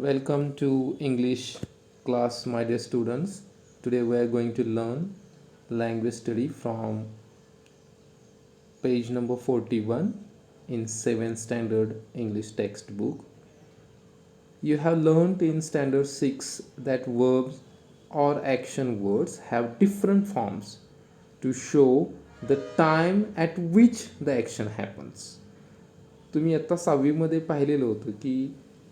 Welcome to English class, my dear students. Today we are going to learn language study from page number 41 in 7th standard English textbook. You have learned in standard 6 that verbs or action words have different forms to show the time at which the action happens. तुम्ही आता 6वीमध्ये पाहिलेलं होतं की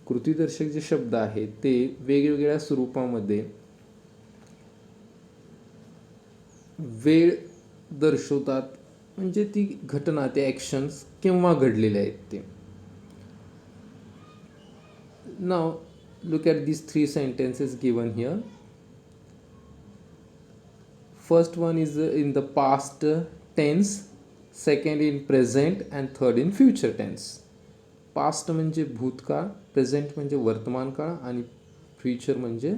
कृतीदर्शक जे शब्द आहेत ते वेगवेगळ्या स्वरूपामध्ये वेळ दर्शवतात, म्हणजे ती घटना, ते ॲक्शन्स केव्हा घडलेले आहेत ते. Now look at these 3 sentences given here. First one is in the past tense, second in present and third in future tense. Past म्हणजे भूतकाळ, प्रेझेंट म्हणजे वर्तमान काळ आणि फ्युचर म्हणजे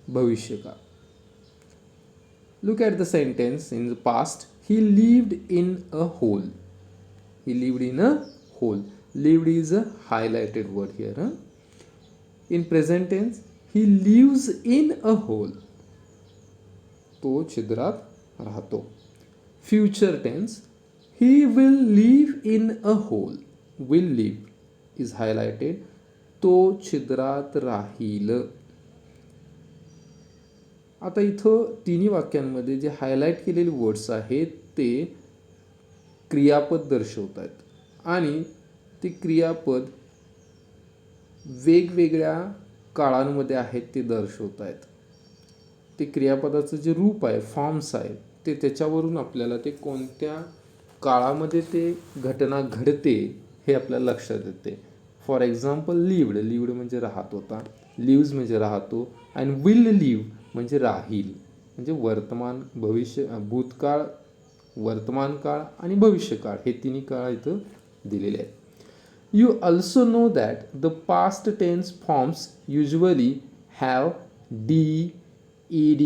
भविष्यकाळ. Look at the sentence. In the past, he lived in a hole. He lived in a hole. Lived is a highlighted word here. Huh? In present tense, he lives in a hole. तो छिद्रात राहतो. Future tense, he will live in a hole. Will live is highlighted. तो छिद्रात राहील. आता इथं तिन्ही वाक्यांमध्ये जे highlight केलेले वर्ड्स आहेत ते क्रियापद दर्शवत आहेत आणि ते क्रियापद वेगवेगळ्या काळांमध्ये आहेत ते दर्शवत आहेत. ते क्रियापदाचं जे रूप आहे, फॉर्म्स आहे, ते त्याच्यावरून आपल्याला ते कोणत्या काळामध्ये ते घटना घडते हे आपल्याला लक्षात येते. For example, lived. लिव्ड म्हणजे राहत होता, लिव्ज म्हणजे राहतो, आणि विल लिव्ह म्हणजे राहील. म्हणजे वर्तमान, भविष्य, भूतकाळ, वर्तमान काळ आणि भविष्यकाळ हे तिन्ही काळ इथं दिलेले आहेत. You also know that the past tense forms usually have d, ed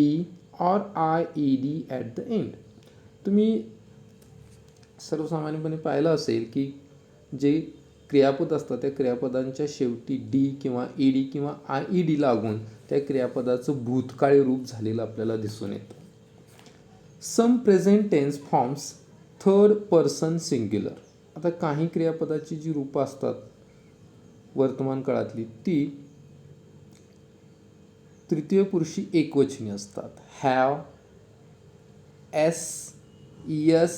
or ied at the end. तुम्ही सर्वसामान्यपणे पाहिलं असेल की जे क्रियापद असतात त्या क्रियापदांच्या शेवटी डी किंवा ईडी किंवा आयईडी लागून त्या क्रियापदाचं भूतकाळी रूप झालेलं आपल्याला दिसून येतं. Some present tense forms third person singular. आता काही क्रियापदाची जी रूपं असतात वर्तमान काळातली ती तृतीय पुरुषी एकवचनी असतात. हॅव, एस, इयस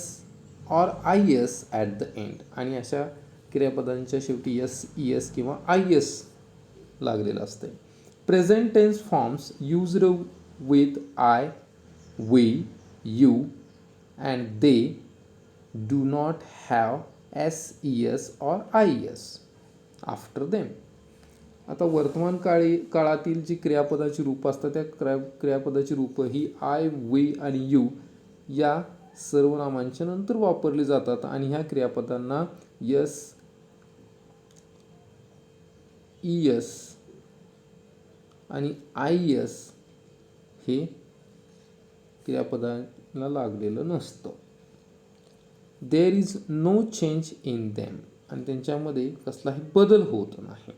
or I S at the end. आणि अशा क्रियापदांच्या शेवटी एस, इयस किंवा आय एस लागलेलं असते. Present tense forms used with I, we, you and they do not have S, इयस or I S after them. आता वर्तमान काळातील जी क्रियापदाची रूपं असतात त्या क्रियापदाची रूपं ही आय, वी आणि यू या सर्वनामांच्या नंतर वापरली जातात आणि ह्या क्रियापदांना यस, इयस आणि आय एस हे क्रियापदांना लागलेलं नसतं. There is no change in them. आणि त्यांच्यामध्ये कसलाही बदल होत नाही.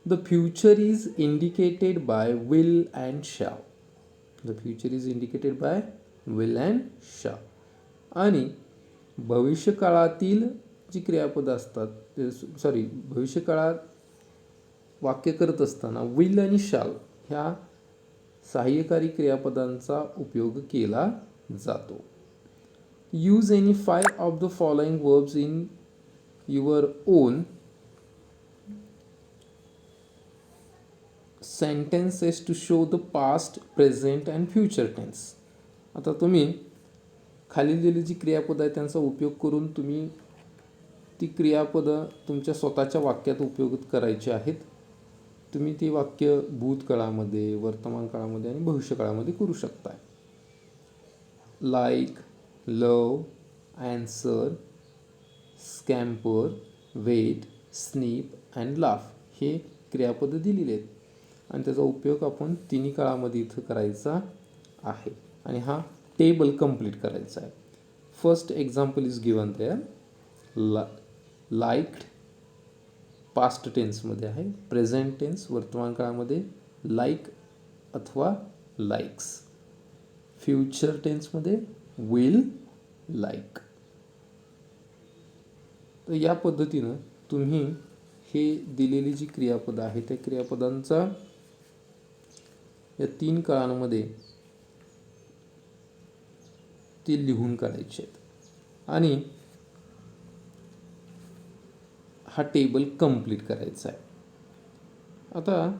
The future is indicated by will and shall. The future is indicated by will and shall. आणि भविष्यकाळातील जी क्रियापदं असतात, भविष्यकाळात वाक्य करत असताना विल आणि शॅल ह्या सहाय्यकारी क्रियापदांचा उपयोग केला जातो. Use any 5 of the following verbs in your own sentences to show the past, present and future tense. आता तुम्ही खाली दिलेली जी क्रियापद आहे त्यांचा उपयोग करून तुम्ही ती क्रियापदं तुमच्या स्वतःच्या वाक्यात उपयोग करायची आहेत. तुम्ही ती वाक्य भूतकाळामध्ये, वर्तमान काळामध्ये आणि भविष्यकाळामध्ये करू शकता. Like, love, answer, scamper, wait, snip and laugh हे क्रियापदं दिलेले आहेत आणि त्याचा उपयोग आपण तिन्ही काळामध्ये इथं करायचा आहे आणि हा टेबल कंप्लीट करायचा आहे. First example is given there. Liked past टेन्समध्ये आहे, प्रेझेंट टेन्स वर्तमान काळामध्ये लाईक अथवा लाईक्स, फ्युचर टेन्समध्ये विल लाईक. तर या पद्धतीनं तुम्ही हे दिलेली जी क्रियापदं आहे त्या क्रियापदांचा या 3 काळांमध्ये ती लिहून काढायचे आहेत आणि हा टेबल कंप्लीट करायचा आहे. आता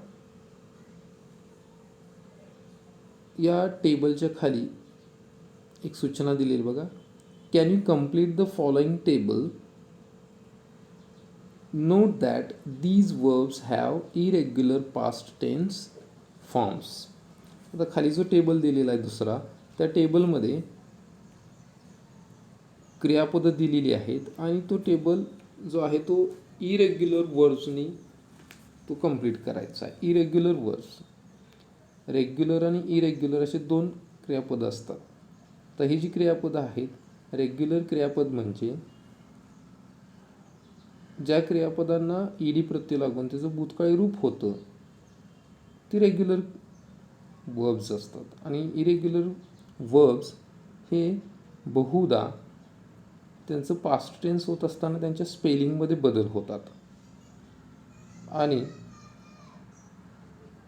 या टेबलच्या खाली एक सूचना दिलेली बघा. Can you complete the following table? Note that these verbs have irregular past tense forms. आता खाली जो टेबल दिलेला आहे दुसरा, त्या टेबलमध्ये क्रियापदं दिलेली आहेत आणि तो टेबल जो आहे तो इरेग्युलर वर्ब्सनी तो कंप्लीट करायचा आहे. इरेग्युलर वर्ब्स, रेग्युलर आणि इरेग्युलर असे 2 क्रियापदं असतात. तर ही जी क्रियापदं आहेत, रेग्युलर क्रियापद म्हणजे ज्या क्रियापदांना ईडी प्रत्यय लागून त्याचं भूतकाळी रूप होतं ती रेग्युलर वर्ब्स असतात. आणि इरेग्युलर वर्ब्स हे बहुधा त्यांचं पास्ट टेन्स होत असताना त्यांच्या स्पेलिंगमध्ये बदल होतात आणि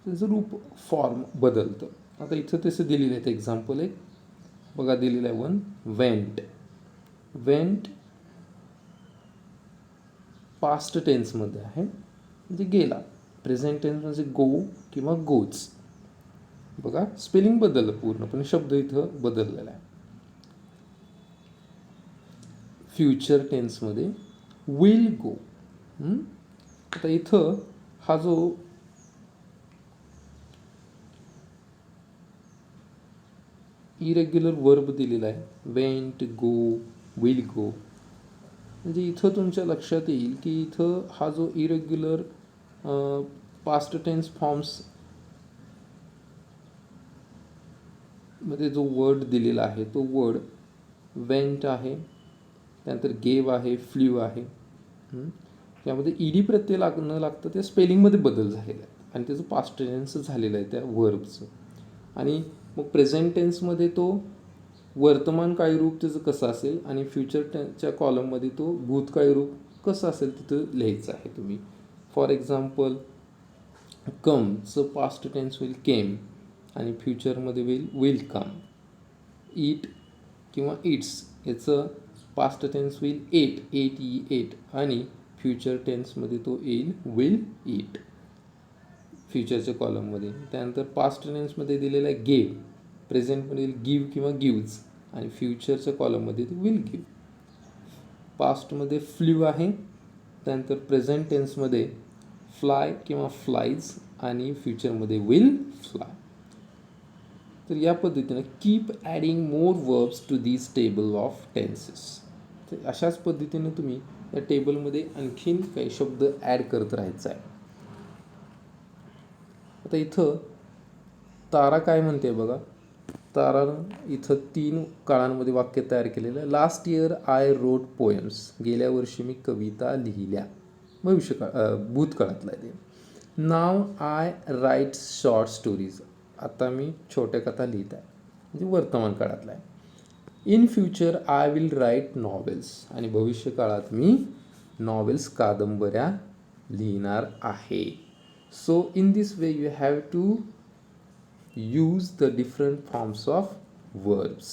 त्याचं रूप फॉर्म बदलतं. आता इथं तसं दिलेलं आहे. एक्झाम्पल एक बघा दिलेलं आहे 1. वेंट. वेंट पास्ट टेन्समध्ये आहे म्हणजे गेला. प्रेझेंट टेन्स म्हणजे गो किंवा गोज. बघा स्पेलिंग बदललं पूर्णपणे, शब्द इथं बदललेला आहे. फ्युचर टेन्समध्ये विल गो. आता इथं हा जो इरेग्युलर वर्ब दिलेला आहे वेंट, गो, विल गो, म्हणजे इथं तुमच्या लक्षात येईल की इथं हा जो इरेग्युलर पास्ट टेन्स फॉर्म्स मध्ये जो वर्ड दिलेला आहे तो वर्ड वेंट आहे, त्यानंतर गेव आहे, फ्ल्यू आहे. त्यामध्ये ईडी प्रत्यय न लागतं त्या स्पेलिंगमध्ये बदल झालेला आहे आणि त्याचं पास्ट टेन्स झालेलं आहे त्या वर्बचं. आणि मग प्रेझेंट टेन्समध्ये तो वर्तमान काळी रूप त्याचं कसं असेल आणि फ्युचर टेन्सच्या कॉलममध्ये तो भूतकाळी रूप कसं असेल तिथं लिहायचं आहे तुम्ही. फॉर एक्झाम्पल कमचं पास्ट टेन्स विल केम आणि फ्युचरमध्ये विल कम. ईट किंवा इट्स याचं past tense will ate, ate आणि फ्युचर टेन्समध्ये तो येईल विल ईट फ्युचरच्या कॉलममध्ये. त्यानंतर पास्ट टेन्समध्ये दिलेला आहे गेव, प्रेझेंटमध्ये गिव किंवा गिव्ज आणि फ्युचरच्या कॉलममध्ये ते विल गिव. पास्टमध्ये फ्ल्यू आहे, त्यानंतर प्रेझेंट टेन्समध्ये फ्लाय किंवा फ्लाईज आणि फ्युचरमध्ये विल फ्लाय. तर या पद्धतीनं keep adding more verbs to these table of tenses. तर अशाच पद्धतीनं तुम्ही या टेबलमध्ये आणखीन काही शब्द ॲड करत राहायचं आहे. आता इथं तारा काय म्हणते बघा. तारानं इथं 3 काळांमध्ये वाक्य तयार केलेलं आहे. Last year I wrote poems. गेल्या वर्षी मी कविता लिहिल्या. भूतकाळातला आहे ते. Now I write short stories. आता मी छोट्या कथा लिहित आहे म्हणजे वर्तमान काळातला आहे. In future I will write novels. आणि भविष्य काळात मी नॉवेल्स कादंबऱ्या लिहिणार आहे. So in this way you have to use the different forms of verbs.